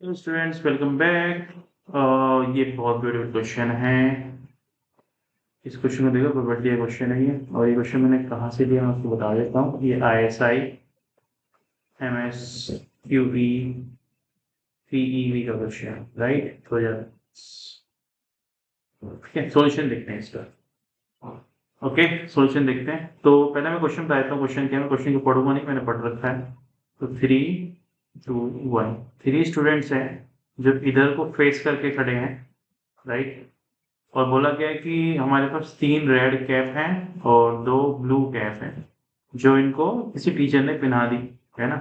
Hello students, welcome back. ये बहुत beautiful question है। इस क्वेश्चन को देखो, बहुत बढ़िया क्वेश्चन है ये। और ये क्वेश्चन मैंने कहाँ से लिया मैं आपको बता देता हूँ। ये ISI MSQE PEV का क्वेश्चन है, राइट। 2000। ठीक है, सोल्यूशन देखते हैं इसका। ओके, सोल्यूशन देखते हैं। तो पहले मैं क्वेश्चन बता देता हूँ। क्वेश्चन क्या है, क्वेश्चन को पढ़ूंगा नहीं, मैंने पढ़ रखा है। तो 3 2 1 3 स्टूडेंट्स हैं जो इधर को फेस करके खड़े हैं, राइट। और बोला गया है कि हमारे पास 3 रेड कैप हैं और 2 ब्लू कैप हैं जो इनको किसी टीचर ने पहना दी, है ना।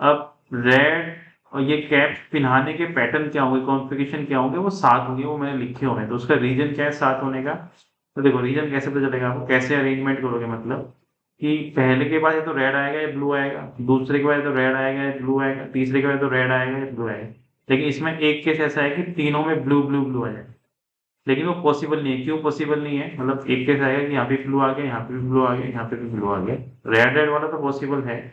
अब रेड और ये कैप पहनाने के पैटर्न क्या होंगे, कॉन्फ़िगरेशन क्या होंगे, वो 7 होंगे, वो मैंने लिखे हुए हैं। तो उसका रीजन क्या है 7 होने का। तो देखो, रीजन कैसे पता चलेगा आपको, कैसे अरेंजमेंट करोगे, मतलब कि पहले के बाद या तो रेड आएगा या ब्लू आएगा, दूसरे के बाद तो रेड आएगा या ब्लू आएगा, तीसरे के बाद तो रेड आएगा या ब्लू आएगा। लेकिन इसमें एक केस ऐसा है कि तीनों में ब्लू ब्लू ब्लू आ जाए, लेकिन वो पॉसिबल नहीं है। क्यों पॉसिबल नहीं है, मतलब एक केस आएगा कि यहाँ पे ब्लू आ गया, यहाँ पे भी ब्लू आ गया, यहाँ पे भी ब्लू आ गया। रेड रेड वाला तो पॉसिबल है,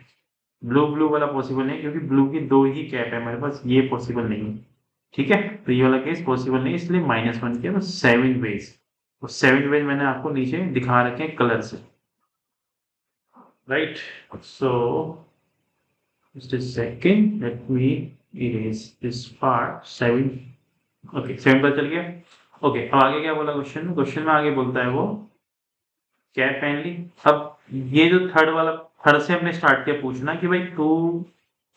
ब्लू ब्लू वाला पॉसिबल नहीं, क्योंकि ब्लू की 2 ही कैप है हमारे पास, ये पॉसिबल नहीं है। ठीक है, तो ये वाला केस पॉसिबल नहीं, इसलिए -1 किया। तो 7 वेज, तो 7 वेज मैंने आपको नीचे दिखा रखे हैं कलर से, right. So just a second, let me erase this part। 7, okay, 7 पता चल गया। ओके, अब आगे क्या बोला क्वेश्चन में आगे बोलता है वो कैप पहन ली। अब ये जो थर्ड से हमने स्टार्ट किया पूछना कि भाई तू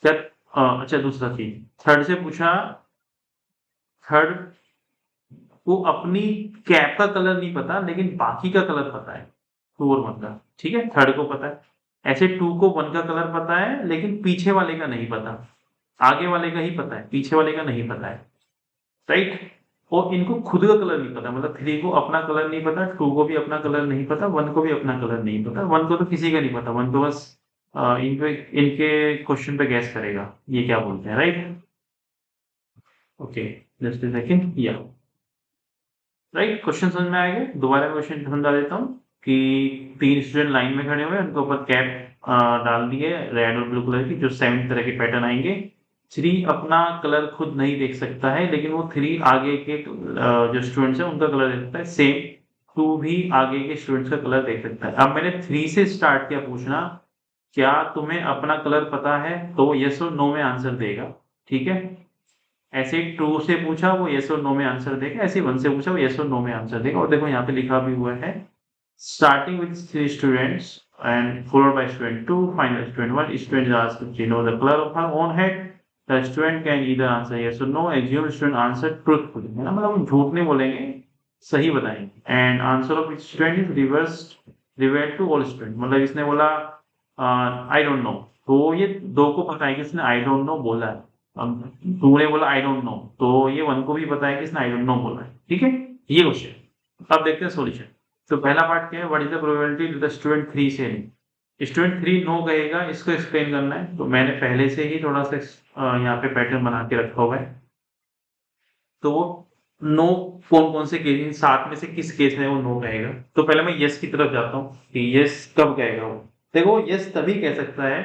क्या, अच्छा दूसरा थी, थर्ड से पूछा। थर्ड को अपनी कैप का कलर नहीं पता, लेकिन बाकी का कलर पता है, 2 और 1 का। ठीक है, थर्ड को पता है। ऐसे 2 को 1 का कलर पता है, लेकिन पीछे वाले का नहीं पता। आगे वाले का ही पता है, पीछे वाले का नहीं पता है, राइट। और इनको खुद का कलर नहीं पता, मतलब 3 को अपना कलर नहीं पता, 2 को भी अपना कलर नहीं पता, 1 को भी अपना कलर नहीं पता। 1 को तो किसी का नहीं पता, 1 तो बस इनके क्वेश्चन पे गैस करेगा ये क्या बोलते हैं, right. Okay, just a second, या राइट। क्वेश्चन समझ में आएगा। दोबारा क्वेश्चन समझा देता हूँ कि 3 स्टूडेंट लाइन में खड़े हुए हैं, उनके ऊपर कैप डाल दी है रेड और ब्लू कलर की, जो 7 तरह के पैटर्न आएंगे। 3 अपना कलर खुद नहीं देख सकता है, लेकिन वो 3 आगे के जो स्टूडेंट्स हैं उनका कलर देख सकता है। सेम 2 भी आगे के स्टूडेंट्स का कलर देख सकता है। अब मैंने 3 से स्टार्ट किया पूछना, क्या तुम्हें अपना कलर पता है, तो यस और नो में आंसर देगा। ठीक है, ऐसे ही 2 से पूछा वो यस और नो में आंसर देगा, ऐसे 1 से पूछा वो यस और नो में आंसर देगा। और देखो यहाँ पे लिखा भी हुआ है, starting with 3 students and followed by student 2, final student 1। Student is asked to know the color of her own head। The student can either answer yes or no। Assume student answer truthfully, है ना, मतलब हम झूठ नहीं बोलेंगे, सही बताएंगे। And answer of each student is revealed to all students। मतलब इसने बोला आई डोंट नो, तो ये 2 को पता है कि इसने आई डोंट नो बोला है। अब 2 ने बोला आई डोंट नो, तो ये 1 को भी पता है कि इसने आई डोंट नो बोला है। ठीक है, ये क्वेश्चन। अब देखते हैं सॉल्यूशन। तो पहला पार्ट क्या है, what is the probability the student 3 से स्टूडेंट 3 नो कहेगा, इसको एक्सप्लेन करना है। तो मैंने पहले से ही थोड़ा सा यहाँ पे पैटर्न बना के रखा हुआ है। तो वो नो कौन कौन से केस, 7 में से किस केस में वो नो कहेगा। तो पहले मैं यस की तरफ जाता हूँ कि यस कब कहेगा वो। देखो, यस तभी कह सकता है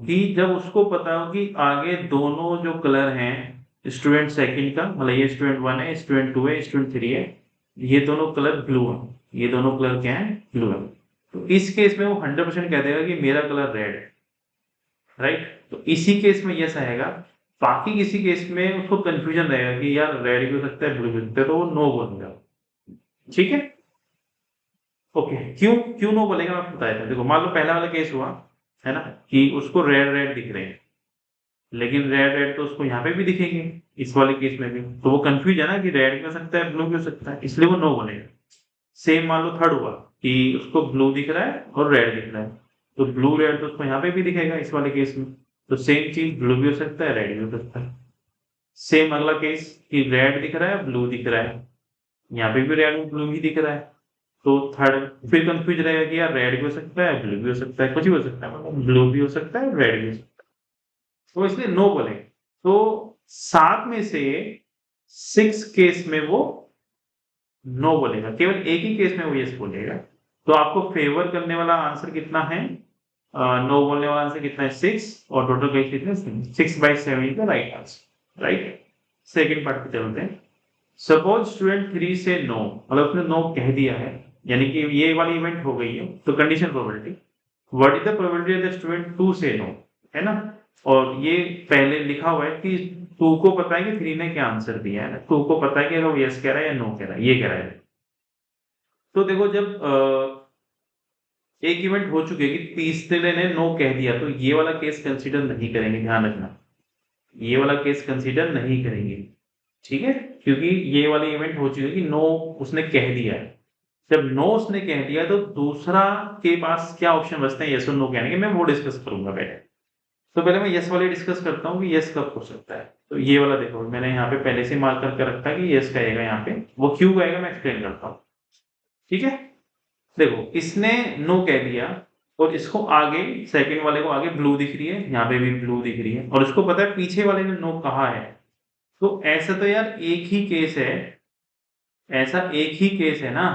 कि जब उसको पता हो कि आगे दोनों जो कलर हैं, स्टूडेंट सेकंड का, मतलब ये स्टूडेंट 1 है, स्टूडेंट 2 है, स्टूडेंट 3 है, ये दोनों कलर ब्लू है, ये दोनों कलर क्या है, ब्लू है। तो इस केस में वो 100% कह देगा कि मेरा कलर रेड है, राइट। तो इसी केस में यस आएगा। बाकी किसी केस में उसको कंफ्यूजन रहेगा कि यार रेड भी हो सकता है, ब्लू भी हो सकता है, तो वो नो बोलेगा। ठीक है, ओके। क्यों क्यों नो बोलेगा मैं आपको बता देता हूँ। देखो, मान लो पहला वाला केस हुआ, है ना, कि उसको रेड रेड दिख रहे हैं, लेकिन रेड रेड तो उसको यहाँ पे भी दिखेंगे, इस वाले केस में भी। तो वो कंफ्यूज है ना कि रेड भी हो सकता है, ब्लू भी हो सकता है, इसलिए वो नो बोलेगा। सेम मान लो थर्ड हुआ कि उसको ब्लू दिख रहा है और रेड दिख रहा है, तो ब्लू रेड तो उसको यहाँ पे भी दिखेगा इस वाले केस में। तो सेम चीज, ब्लू भी हो सकता है, रेड भी हो सकता है। सेम अगला केस कि रेड दिख रहा है, ब्लू दिख रहा है, यहाँ पे भी रेड और ब्लू ही दिख रहा है। तो थर्ड फिर कंफ्यूज रहेगा कि यार रेड भी हो सकता है, ब्लू भी हो सकता है, कुछ भी हो सकता है, मतलब ब्लू भी हो सकता है, रेड भी हो सकता है। तो इसलिए नो बोलेंगे। तो 7 में से 6 केस में वो नो बोलेगा, केवल एक ही केस में वो यस बोलेगा। तो आपको फेवर करने वाला आंसर कितना है, नो बोलने वाला आंसर कितना है, 6, और टोटल केस कितने, 6/7 is the right answer. Right. Second part पे चलते हैं। सपोज स्टूडेंट 3 से नो, मतलब उसने नो कह दिया है, यानी कि ये वाली इवेंट हो गई है, तो condition probability, what is the probability that student 2 से नो, है ना। और ये पहले लिखा हुआ है कि 2 को पता है कि 3 ने क्या आंसर दिया है ना, 2 को पता है कि वो यस कह रहा है या नो कह रहा है, ये कह रहा है। तो देखो जब एक इवेंट हो चुकी है कि तीसरे ने नो कह दिया, तो ये वाला केस कंसीडर नहीं करेंगे, ध्यान रखना, ये वाला केस कंसीडर नहीं करेंगे, ठीक है, क्योंकि ये वाली इवेंट हो चुकी है कि नो उसने कह दिया है। जब नो उसने कह दिया तो दूसरा के पास क्या ऑप्शन बचते हैं यस और नो कहने के, मैं वो डिस्कस करूंगा पहले। तो पहले मैं यस वाले डिस्कस करता हूँ कि यस कब हो सकता है। तो ये वाला देखो मैंने यहाँ पे पहले से मार्क करके रखा है कि यस कहेगा, यहाँ पे वो क्यों कहेगा मैं एक्सप्लेन करता हूँ, ठीक है। देखो इसने नो कह दिया और इसको आगे सेकंड वाले को आगे ब्लू दिख रही है, यहाँ पे भी ब्लू दिख रही है, और उसको पता है पीछे वाले ने नो कहा है। तो ऐसा तो यार एक ही केस है, ऐसा एक ही केस है ना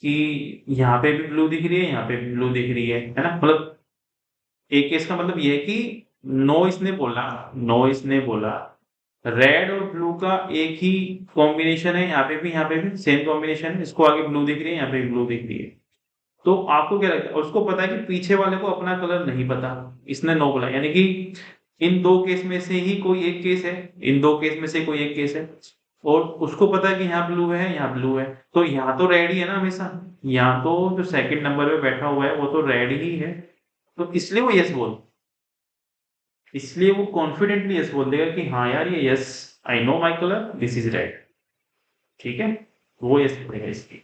कि यहाँ पे भी ब्लू दिख रही है, यहाँ पे भी ब्लू दिख रही है ना। मतलब एक केस का मतलब ये है कि नो इसने बोला रेड और ब्लू का एक ही कॉम्बिनेशन है, यहाँ पे भी सेम कॉम्बिनेशन है, इसको आगे ब्लू दिख रही है, यहाँ पे भी ब्लू दिख रही है। तो आपको क्या लगता है, उसको पता है कि पीछे वाले को अपना कलर नहीं पता, इसने नो बोला, यानी कि इन दो केस में से ही कोई एक केस है, इन दो केस में से कोई एक केस है, और उसको पता है कि यहाँ ब्लू है, यहाँ ब्लू है, तो यहाँ तो रेड ही है ना हमेशा, यहाँ तो जो सेकंड नंबर पे बैठा हुआ है वो तो रेड ही है, तो इसलिए वो यस बोल, इसलिए वो कॉन्फिडेंटली यस बोल देगा कि हाँ यार ये yes, I know my colour, this is red, ठीक है, वो यस बोलेगा इसकी।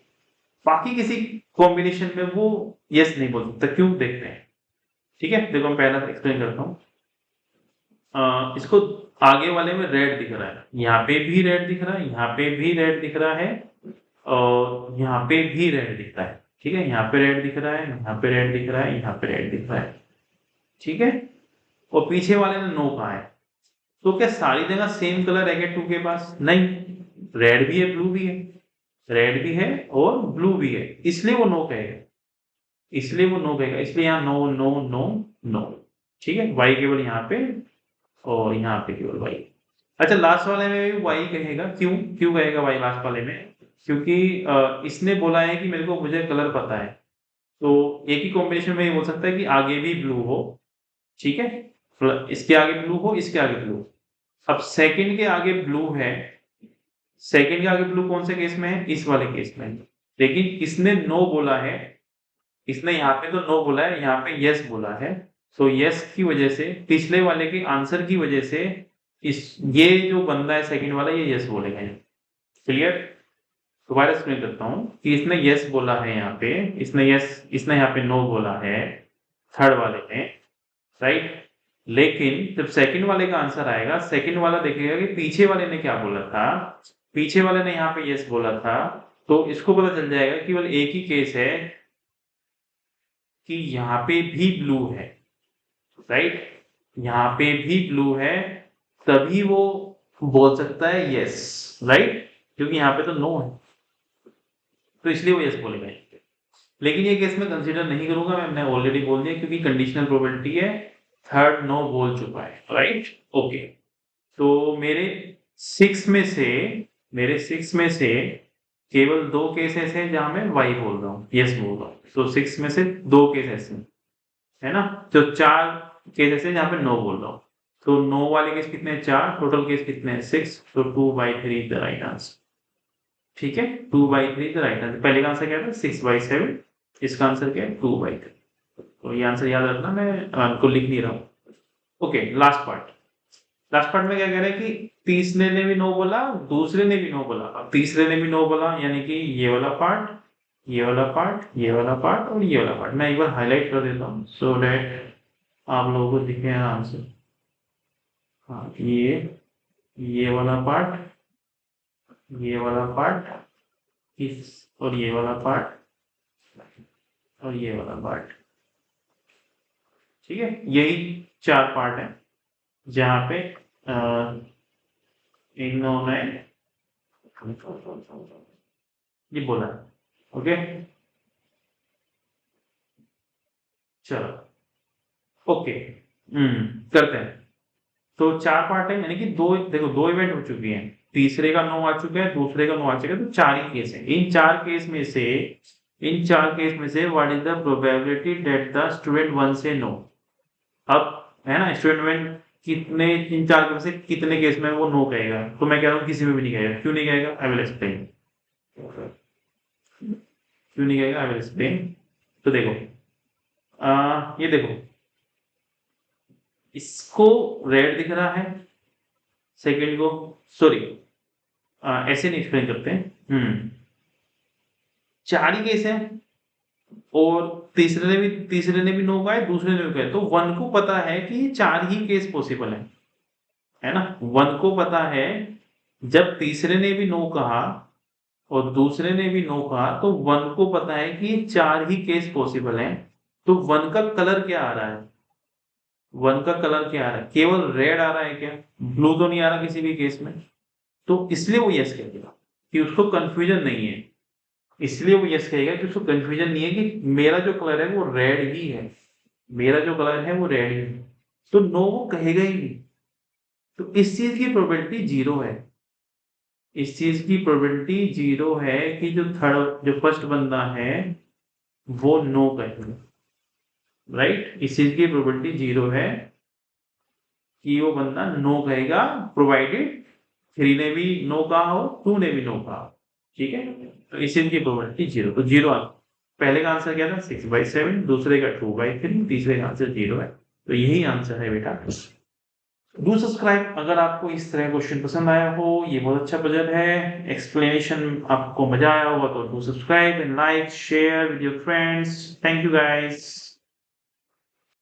बाकी किसी कॉम्बिनेशन में वो यस नहीं बोल सकता, क्यों देखते हैं, ठीक है। देखो मैं पहला एक्सप्लेन करता हूँ। इसको आगे वाले में रेड दिख रहा है, यहाँ पे भी रेड दिख रहा है, यहाँ पे भी रेड दिख रहा है, और यहाँ पे भी रेड दिख रहा है, ठीक है, यहाँ पे रेड दिख रहा है, यहाँ पे रेड दिख रहा है, यहाँ पे रेड दिख रहा है, ठीक है। और पीछे वाले ने नो कहा है, तो क्या सारी जगह सेम कलर है क्या टू के पास? नहीं, रेड भी है, ब्लू भी है, रेड भी है और ब्लू भी है, इसलिए वो नो कहेगा, इसलिए वो नो कहेगा, इसलिए यहाँ नो नो नो नो, ठीक है। वाई केवल यहाँ पे और यहाँ पे केवल वाई। अच्छा लास्ट वाले में भी वाई कहेगा, क्यों क्यों कहेगा वाई लास्ट वाले में? क्योंकि इसने बोला है कि मेरे को मुझे कलर पता है, तो एक ही कॉम्बिनेशन में ये बोल सकता है कि आगे भी ब्लू हो, ठीक है, इसके आगे ब्लू हो, इसके आगे ब्लू। अब सेकंड के आगे ब्लू है, सेकंड के आगे ब्लू कौन से केस में है? इस वाले केस में। लेकिन इसने नो बोला है, इसने यहाँ पे तो नो बोला है, यहाँ पे यस बोला है, तो यस की वजह से पिछले वाले के आंसर की वजह से इस ये जो बंदा है सेकंड वाला ये यस बोलेगा। क्लियर? दोबारा एक्सप्लेन करता हूँ कि इसने यस बोला है यहाँ पे, इसने यहाँ पे नो बोला है थर्ड वाले में, राइट। लेकिन जब सेकंड वाले का आंसर आएगा, सेकंड वाला देखेगा कि पीछे वाले ने क्या बोला था, पीछे वाले ने यहाँ पे यस बोला था, तो इसको पता चल जाएगा कि केवल एक ही केस है कि यहाँ पे भी ब्लू है, राइट, यहाँ पे भी ब्लू है, तभी वो बोल सकता है यस, राइट, क्योंकि यहाँ पे तो नो है, तो इसलिए वो यस बोलेगा। लेकिन ये केस में कंसीडर नहीं करूंगा, मैंने ऑलरेडी बोल दिया, क्योंकि कंडीशनल प्रोबेबिलिटी है, थर्ड नो बोल चुका है, राइट। ओके, तो मेरे सिक्स में से केवल दो केस ऐसे हैं जहां मैं वाई बोल रहा हूँ, यस बोल रहा हूँ, तो सिक्स में से दो केस ऐसे हैं, है ना। तो चार केस ऐसे हैं जहां पे नो बोल रहा हूँ, तो नो वाले केस कितने हैं? चार, टोटल केस कितने हैं? 6, तो 2/3 द राइट आंसर, ठीक है, 2/3 द राइट आंसर। पहले का आंसर क्या था? 6/7, इसका आंसर क्या है? 2/3। तो ये आंसर याद रखना, मैं आपको लिख नहीं रहा हूँ। ओके, लास्ट पार्ट में क्या कह रहे हैं कि तीसरे ने भी नो बोला, दूसरे ने भी नो बोला। अब तीसरे ने भी नो बोला यानी कि ये वाला पार्ट, ये वाला पार्ट, ये वाला पार्ट और ये वाला पार्ट। मैं एक बार हाईलाइट कर देता हूँ सो दैट आप लोगों को दिखे आराम से। हाँ, ये वाला पार्ट, ये वाला पार्ट, इस और ये वाला पार्ट और ये वाला पार्ट, ठीक है। यही चार पार्ट है जहाँ पे इन्होंने ये बोला, ओके। चलो, ओके, करते हैं। तो 4 पार्ट है, यानी कि 2, देखो 2 इवेंट हो चुकी हैं, तीसरे का नो आ चुका है, दूसरे का नो आ चुका है, तो 4 ही केस है। इन 4 केस में से what is the probability that the student 1 से नो। अब है ना, स्टूडेंट 1 कितने, इन 4 में से कितने केस में वो नो कहेगा, तो मैं कह रहा हूँ किसी में भी नहीं कहेगा। क्यों नहीं कहेगा, आई विल एक्सप्लेन। क्यों नहीं कहेगा, आई विल एक्सप्लेन। तो देखो ये देखो, इसको रेड दिख रहा है, सेकंड को, सॉरी ऐसे नहीं एक्सप्लेन करते हैं। 4 ही केस है, और तीसरे ने भी नो कहा है, दूसरे ने भी कहा है, तो 1 को पता है कि ये 4 ही केस पॉसिबल है ना। 1 को पता है, जब तीसरे ने भी नो कहा और दूसरे ने भी नो कहा, तो 1 को पता है कि ये 4 ही केस पॉसिबल हैं। तो 1 का कलर क्या आ रहा है, 1 का कलर क्या आ रहा है, केवल रेड आ रहा है क्या, ब्लू तो नहीं आ रहा किसी भी केस में। तो इसलिए वो यस कहेगा कि उसको कंफ्यूजन नहीं है। इसलिए वो यस कहेगा कि उसको कंफ्यूजन नहीं है कि मेरा जो कलर है वो रेड ही है, मेरा जो कलर है वो रेड ही है, तो नो वो कहेगा ही नहीं। तो इस चीज की प्रोबेबिलिटी 0 है, इस चीज की प्रोबेबिलिटी 0 है कि जो फर्स्ट बंदा है वो नो कहेगा, राइट। इस चीज की प्रोबेबिलिटी 0 है कि वो बंदा नो कहेगा, प्रोवाइडेड 3 ने भी नो कहा हो, 2 ने भी नो कहा हो, ठीक है। तो इस चीज की प्रोबेबिलिटी 0, तो 0 पहले का आंसर क्या था, 6/7, दूसरे का 2/3, तीसरे का आंसर 0 है। तो यही आंसर है बेटा। डू सब्सक्राइब अगर आपको इस तरह क्वेश्चन पसंद आया हो, ये बहुत अच्छा पजल है, एक्सप्लेनेशन आपको मजा आया होगा, तो do subscribe and like share with your friends. Thank you guys.